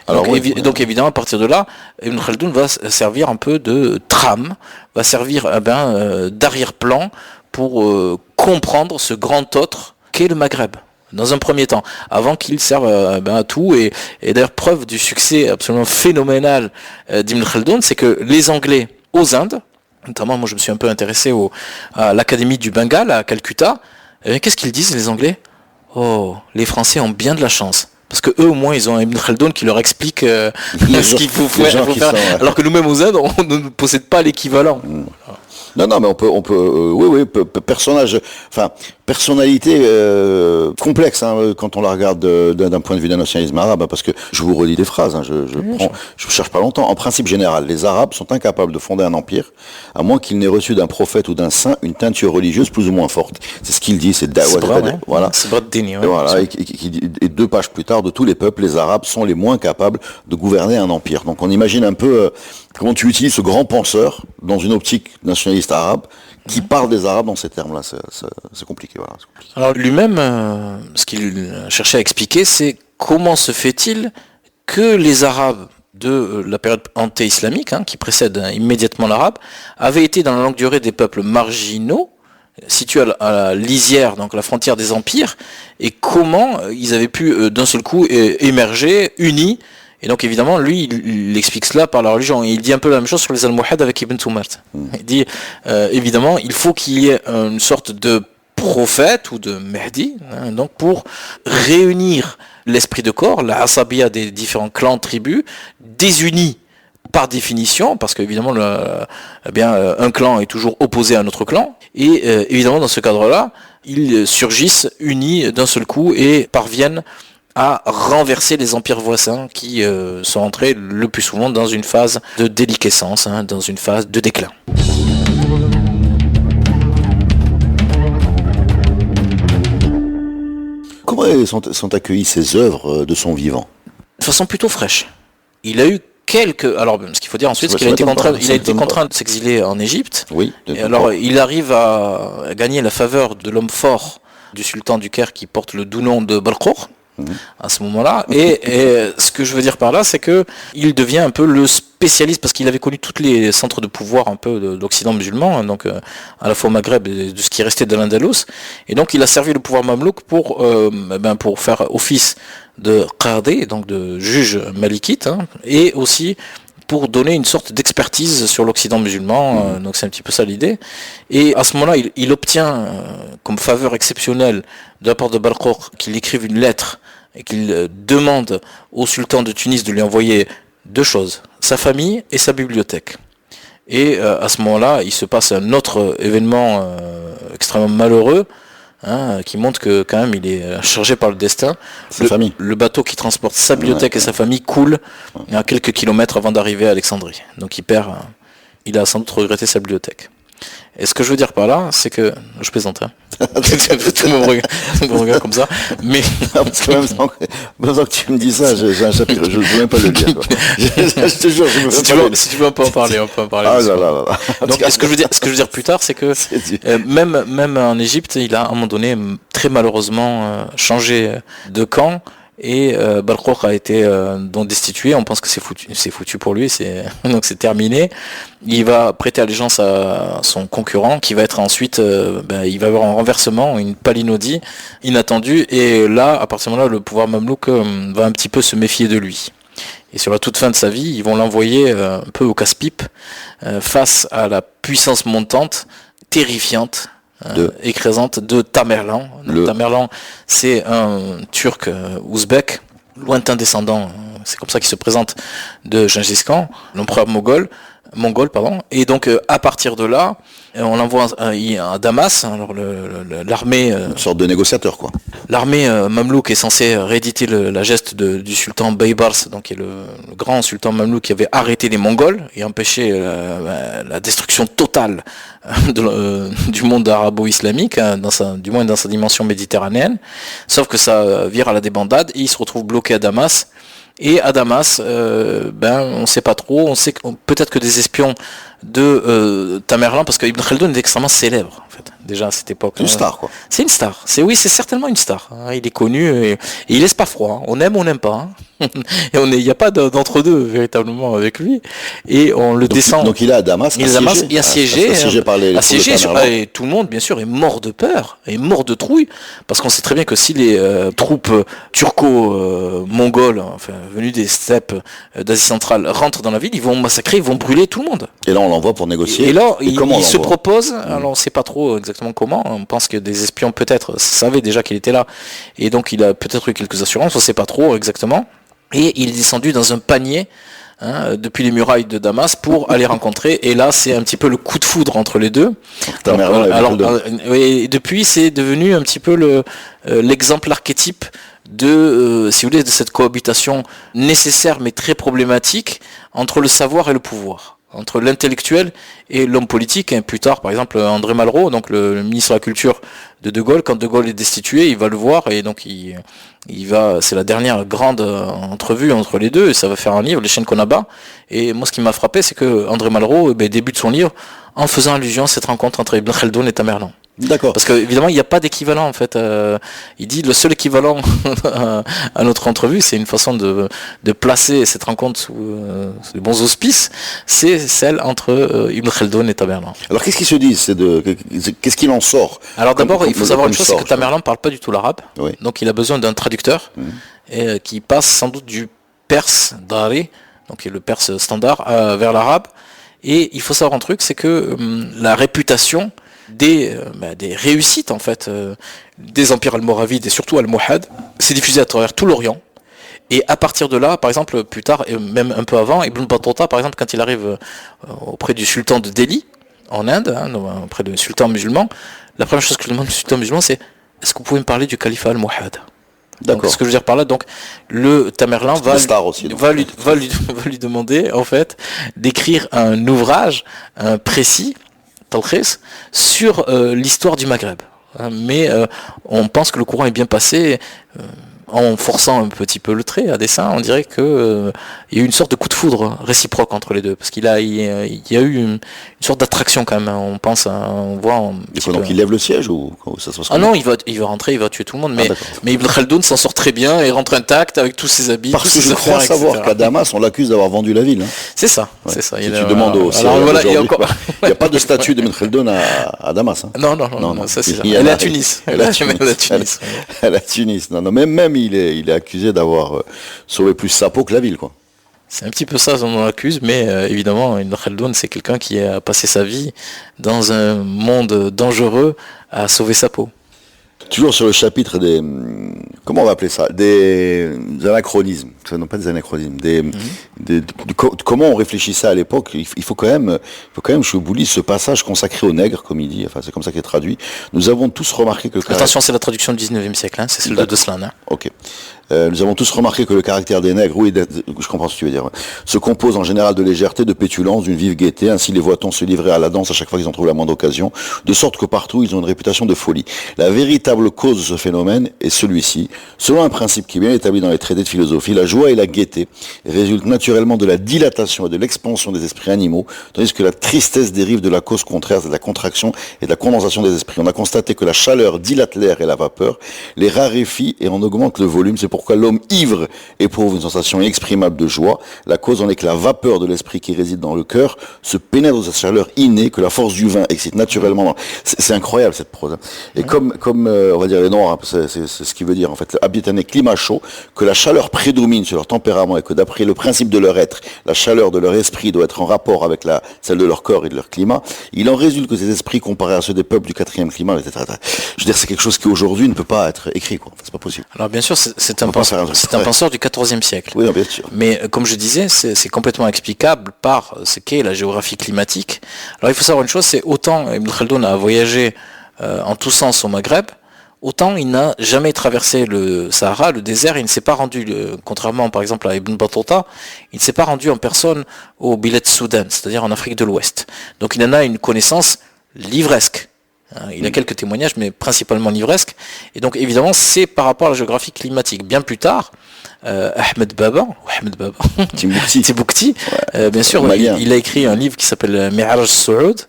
Donc évidemment, à partir de là, Ibn Khaldun va servir un peu de trame, va servir d'arrière-plan pour comprendre ce grand autre qu'est le Maghreb, dans un premier temps, avant qu'il serve à tout. Et d'ailleurs, preuve du succès absolument phénoménal d'Ibn Khaldun, c'est que les Anglais aux Indes, notamment moi je me suis un peu intéressé à l'Académie du Bengale à Calcutta, qu'est-ce qu'ils disent les Anglais ? Oh, les Français ont bien de la chance. Parce que eux au moins ils ont Ibn Khaldun qui leur explique ce qu'il faut faire, alors que nous-mêmes aux Indes on ne possède pas l'équivalent. Non, mais on peut, personnalité complexe quand on la regarde d'un point de vue d'un nationalisme arabe, parce que je vous relis des phrases, je cherche pas longtemps. En principe général, les Arabes sont incapables de fonder un empire, à moins qu'ils n'aient reçu d'un prophète ou d'un saint une teinture religieuse plus ou moins forte. C'est ce qu'il dit, c'est voilà. Et 2 pages plus tard, de tous les peuples, les Arabes sont les moins capables de gouverner un empire. Donc on imagine un peu comment tu utilises ce grand penseur dans une optique nationaliste arabe qui parle des Arabes dans ces termes-là. C'est compliqué, voilà. Alors lui-même, ce qu'il cherchait à expliquer, c'est comment se fait-il que les Arabes de la période anté-islamique, qui précède immédiatement l'arabe, avaient été dans la longue durée des peuples marginaux, situés à la lisière, donc la frontière des empires, et comment ils avaient pu d'un seul coup émerger, unis. Et donc évidemment, lui, il explique cela par la religion. Et il dit un peu la même chose sur les Almohades avec Ibn Tumart. Il dit, évidemment, il faut qu'il y ait une sorte de prophète ou de Mahdi, donc pour réunir l'esprit de corps, la asabiya des différents clans, tribus, désunis par définition, parce qu'évidemment, un clan est toujours opposé à un autre clan. Et évidemment, dans ce cadre-là, ils surgissent unis d'un seul coup et parviennent à renverser les empires voisins qui sont entrés le plus souvent dans une phase de déliquescence, dans une phase de déclin. Comment sont accueillies ces œuvres de son vivant? De façon plutôt fraîche. Il a eu quelques... Alors, ce qu'il faut dire ensuite, c'est qu'il a été contraint de s'exiler en Égypte. Oui. Et alors, il arrive à gagner la faveur de l'homme fort du sultan du Caire qui porte le doux nom de Balqour. À ce moment-là, et ce que je veux dire par là, c'est que il devient un peu le spécialiste, parce qu'il avait connu tous les centres de pouvoir un peu d'Occident musulman, donc à la fois au Maghreb et de ce qui restait de l'Andalous, et donc il a servi le pouvoir mamelouk pour faire office de qadi, donc de juge malikite, et aussi pour donner une sorte d'expertise sur l'Occident musulman, donc c'est un petit peu ça l'idée. Et à ce moment-là, il obtient comme faveur exceptionnelle de la part de Balqour qu'il écrive une lettre et qu'il demande au sultan de Tunis de lui envoyer deux choses, sa famille et sa bibliothèque. Et à ce moment-là, il se passe un autre événement extrêmement malheureux, qui montre que quand même il est chargé par le destin. Le bateau qui transporte sa bibliothèque et sa famille coule à quelques kilomètres avant d'arriver à Alexandrie. Donc il a sans doute regretté sa bibliothèque. Et ce que je veux dire par là, c'est que je plaisante, tout le monde me regarde comme ça, mais parce que même sans que tu me dis ça, j'ai un chapitre, je ne veux même pas le dire. Je te jure, je veux si tu veux, on peut en parler. Ah là là. Donc, ce que je veux dire plus tard, c'est que même en Égypte, il a à un moment donné très malheureusement changé de camp. Et Balqour a été donc destitué. On pense que c'est foutu pour lui, donc c'est terminé. Il va prêter allégeance à son concurrent, qui va être ensuite, il va avoir un renversement, une palinodie inattendue. Et là, à partir de ce moment-là, le pouvoir mamelouk va un petit peu se méfier de lui. Et sur la toute fin de sa vie, ils vont l'envoyer un peu au casse-pipe face à la puissance montante, terrifiante, écrasante de Tamerlan. Tamerlan, c'est un Turc ouzbek, lointain descendant, c'est comme ça qu'il se présente, de Gengis Khan, l'empereur mongol. Et donc à partir de là, on l'envoie à Damas. Alors l'armée, une sorte de négociateur, quoi. L'armée mamelouk est censée rééditer la geste du sultan Baybars, donc qui est le grand sultan mamelouk qui avait arrêté les Mongols et empêché la destruction totale du monde arabo-islamique, du moins dans sa dimension méditerranéenne. Sauf que ça vire à la débandade et il se retrouve bloqué à Damas. Et à Damas, on ne sait pas trop, on sait peut-être que des espions de Tamerlan, parce que Ibn Khaldoun est extrêmement célèbre, en fait, déjà à cette époque. Une star, quoi. C'est une star, c'est certainement une star. Il est connu et il laisse pas froid, on aime, on n'aime pas. Et il n'y a pas d'entre-deux véritablement avec lui. Et on le descend. Donc il est à Damas, assiégé par les et tout le monde, bien sûr, est mort de peur, est mort de trouille, parce qu'on sait très bien que si les troupes turco-mongoles, venus des steppes d'Asie centrale, rentrent dans la ville, ils vont massacrer, ils vont brûler tout le monde. Et là, on l'envoie pour négocier. Et là, il se propose, alors on ne sait pas trop exactement comment, on pense que des espions peut-être savaient déjà qu'il était là, et donc il a peut-être eu quelques assurances, on ne sait pas trop exactement. Et il est descendu dans un panier depuis les murailles de Damas pour aller rencontrer. Et là, c'est un petit peu le coup de foudre entre les deux. Et depuis, c'est devenu un petit peu l'exemple archétype de cette cohabitation nécessaire mais très problématique entre le savoir et le pouvoir, entre l'intellectuel et l'homme politique. Plus tard, par exemple, André Malraux, donc le ministre de la Culture de Gaulle, quand De Gaulle est destitué, il va le voir et donc c'est la dernière grande entrevue entre les deux et ça va faire un livre, Les chaînes qu'on abat. Et moi, ce qui m'a frappé, c'est que André Malraux débute son livre en faisant allusion à cette rencontre entre Ibn Khaldoun et Tamerlan. D'accord. Parce qu'évidemment, il n'y a pas d'équivalent en fait. Il dit le seul équivalent à notre entrevue, c'est une façon de placer cette rencontre sous les bons auspices, c'est celle entre Ibn Khaldoun et Tamerlan. Alors qu'est-ce qu'ils se disent, qu'est-ce qu'il en sort? Alors d'abord, il faut savoir une chose, c'est que Tamerlan ne parle pas du tout l'arabe, oui. Donc il a besoin d'un traducteur qui passe sans doute du perse dari, donc qui est le perse standard, vers l'arabe. Et il faut savoir un truc, c'est que la réputation des réussites en fait des empires almoravides et surtout almohades s'est diffusée à travers tout l'Orient. Et à partir de là, par exemple, plus tard, et même un peu avant, Ibn Battuta, par exemple, quand il arrive auprès du sultan de Delhi, en Inde, auprès du sultan musulman, la première chose que demande le sultan musulman, c'est: est-ce que vous pouvez me parler du califat almohade? D'accord. Donc, ce que je veux dire par là, donc le Tamerlan va lui demander en fait d'écrire un ouvrage précis, talkhis, sur l'histoire du Maghreb. Mais on pense que le courant est bien passé. En forçant un petit peu le trait à dessin, on dirait que il y a eu une sorte de coup de foudre réciproque entre les deux, parce il y a eu une sorte d'attraction quand même. On pense, on voit. Donc il lève le siège ou ça se passe? Ah non, il va rentrer, il va tuer tout le monde. Mais Ibn Khaldoun s'en sort très bien et rentre intact avec tous ses habits. Parce que je crois savoir qu'à Damas, on l'accuse d'avoir vendu la ville. Hein. C'est ça, ouais. c'est ça. Si tu demandes au il n'y a pas de statue d'Ibn Khaldoun à Damas. Hein. Non, ça c'est ça. Elle est à Tunis. Elle est à Tunis. Non, même il est accusé d'avoir sauvé plus sa peau que la ville, quoi. C'est un petit peu ça, on l'accuse, mais évidemment, Ibn Khaldoun, c'est quelqu'un qui a passé sa vie dans un monde dangereux à sauver sa peau. Toujours sur le chapitre des, comment on va appeler ça, des anachronismes, non pas des anachronismes, comment on réfléchissait à l'époque. Il faut quand même, Choubouli, ce passage consacré aux nègres, comme il dit, enfin c'est comme ça qu'il est traduit. Nous avons tous remarqué que... Attention, c'est la traduction du 19e siècle, hein, c'est celle de Deslan. Hein. Ok. Nous avons tous remarqué que le caractère des nègres, oui, je comprends ce que tu veux dire, se compose en général de légèreté, de pétulance, d'une vive gaieté. Ainsi les voit-on se livrer à la danse à chaque fois qu'ils en trouvent la moindre occasion, de sorte que partout ils ont une réputation de folie. La véritable cause de ce phénomène est celui-ci. Selon un principe qui est bien établi dans les traités de philosophie, la joie et la gaieté résultent naturellement de la dilatation et de l'expansion des esprits animaux, tandis que la tristesse dérive de la cause contraire, de la contraction et de la condensation des esprits. On a constaté que la chaleur dilate l'air et la vapeur, les raréfie et en augmente le volume. C'est pourquoi l'homme ivre éprouve une sensation inexprimable de joie. La cause en est que la vapeur de l'esprit qui réside dans le cœur se pénètre de sa chaleur innée, que la force du vin excite naturellement. C'est incroyable cette prose. Et comme on va dire les Noirs, c'est ce qui veut dire en fait, habitent un climat chaud, que la chaleur prédomine sur leur tempérament et que d'après le principe de leur être, la chaleur de leur esprit doit être en rapport avec celle de leur corps et de leur climat. Il en résulte que ces esprits comparés à ceux des peuples du 4e climat, etc. Je veux dire, c'est quelque chose qui aujourd'hui ne peut pas être écrit, quoi. Enfin, c'est pas possible. Alors bien sûr, c'est un penseur du 14e siècle. Oui, bien sûr. Mais comme je disais, c'est complètement explicable par ce qu'est la géographie climatique. Alors il faut savoir une chose, c'est autant Ibn Khaldoun a voyagé en tous sens au Maghreb, autant il n'a jamais traversé le Sahara, le désert, il ne s'est pas rendu, contrairement par exemple à Ibn Battuta, il ne s'est pas rendu en personne au Bilad Soudan, c'est-à-dire en Afrique de l'Ouest. Donc il en a une connaissance livresque. Il a quelques témoignages, mais principalement livresques. Et donc, évidemment, c'est par rapport à la géographie climatique. Bien plus tard, Ahmed Baba, Timbukti, bien sûr, il a écrit un livre qui s'appelle Mi'raj Saoud,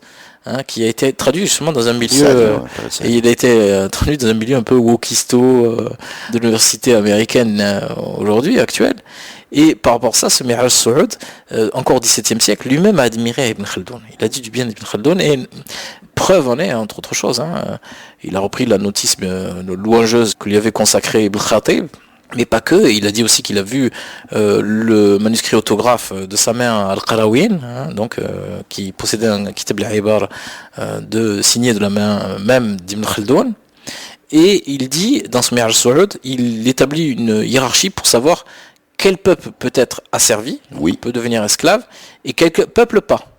qui a été traduit justement dans un milieu, et il a été traduit dans un milieu un peu wokisto de l'université américaine aujourd'hui, actuelle. Et par rapport à ça, ce Mi'raj Saoud, encore au XVIIe siècle, lui-même a admiré Ibn Khaldoun. Il a dit du bien d'Ibn Khaldoun, et preuve en est, entre autres choses, il a repris la notice louangeuse que lui avait consacrée Ibn Khatib, mais pas que. Il a dit aussi qu'il a vu le manuscrit autographe de sa mère Al-Qarawin, qui possédait un Kitab al-Ibar signé de la main même d'Ibn Khaldoun. Et il dit, dans ce Mi'raj Saoud, il établit une hiérarchie pour savoir quel peuple peut être asservi, peut devenir esclave, et quel peuple pas.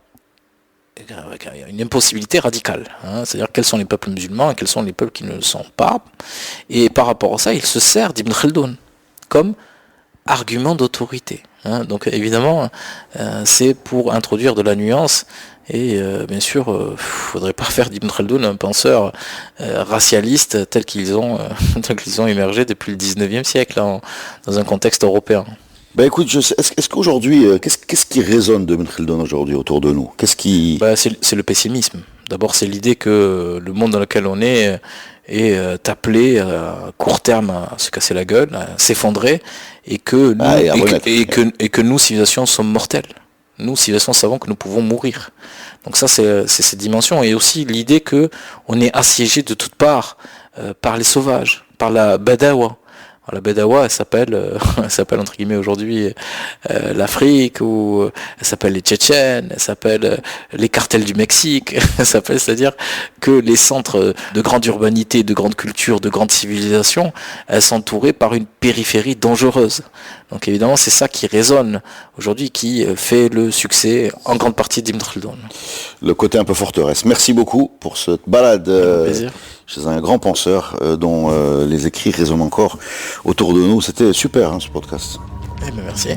Il y a une impossibilité radicale, c'est-à-dire quels sont les peuples musulmans et quels sont les peuples qui ne le sont pas. Et par rapport à ça, il se sert d'Ibn Khaldoun comme argument d'autorité. Donc évidemment, c'est pour introduire de la nuance. Et bien sûr, il ne faudrait pas faire d'Ibn Khaldoun un penseur racialiste tel qu'ils ont émergé depuis le 19e siècle dans un contexte européen. Ben écoute, est-ce qu'aujourd'hui, qu'est-ce qui résonne de Ibn Khaldoun aujourd'hui autour de nous? C'est le pessimisme. D'abord, c'est l'idée que le monde dans lequel on est appelé à court terme à se casser la gueule, à s'effondrer, et que nous, civilisations, sommes mortelles. Nous, civilisations, savons que nous pouvons mourir. Donc ça, c'est cette dimension. Et aussi l'idée que on est assiégé de toutes parts par les sauvages, par la Badawa. La Badawa, elle s'appelle entre guillemets aujourd'hui l'Afrique, ou elle s'appelle les Tchétchènes, elle s'appelle les cartels du Mexique, c'est-à-dire que les centres de grande urbanité, de grande culture, de grande civilisation, elles sont entourées par une périphérie dangereuse. Donc évidemment, c'est ça qui résonne aujourd'hui, qui fait le succès en grande partie d'Ibn Khaldoun. Le côté un peu forteresse. Merci beaucoup pour cette balade chez un grand penseur dont les écrits résonnent encore autour de nous. C'était super ce podcast. Eh bien, merci.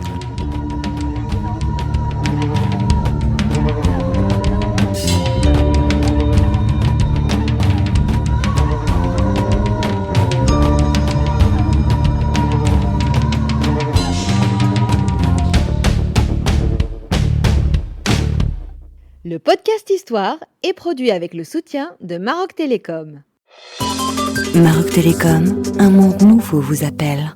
Le podcast Histoire est produit avec le soutien de Maroc Télécom. Maroc Télécom, un monde nouveau vous appelle.